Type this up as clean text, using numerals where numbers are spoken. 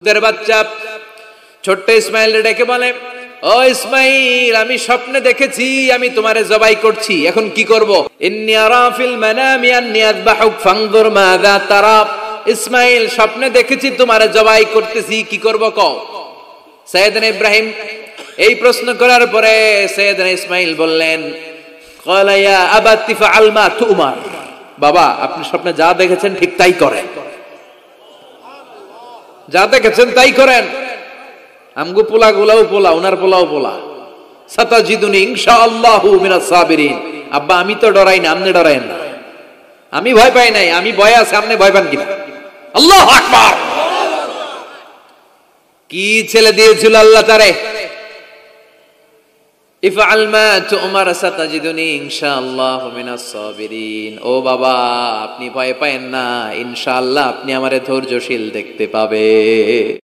দের বাচ্চা ছোট্ট ইসমাইল ডেকে বলে, ও ইসমাইল, আমি স্বপ্নে দেখেছি আমি তোমারে জবাই করছি, এখন কি করব? ইন্নী আরা ফিল মানামি আন্নী আযবাহুক ফানজুর মাযা তারা। ইসমাইল, স্বপ্নে দেখেছি তোমারে জবাই করতেছি, কি করব কও? সাইয়েদনা ইব্রাহিম এই প্রশ্ন করার পরে সাইয়েদনা ইসমাইল বললেন, ক্বালা ইয়া আবাতি ফাআল মা তুমার। বাবা, আপনি স্বপ্নে যা দেখেছেন ঠিক তাই করেন, যা দেখেছেন তাই করেন। আমগো পোলা গুলাও পোলা, ওনার পোলাও পোলা। সাতাজিদুনি ইনশাআল্লাহু মিনাস সাবিরিন। আব্বা, আমি তো ডরাই না, আপনি ডরায়েন না। আমি ভয় পাই নাই, আমি ভয় আছে, আপনি ভয় পান কিনা? আল্লাহু আকবার। কি ছেলে দিয়েছিল আল্লাহ তারে। ইফআল মা তুমার সাতাজিদুনি ইনশাআল্লাহু মিনাস সাবিরিন। ও বাবা, আপনি ভয় পায়েন না, ইনশাআল্লাহ আপনি আমারে ধৈর্যশীল দেখতে পাবে।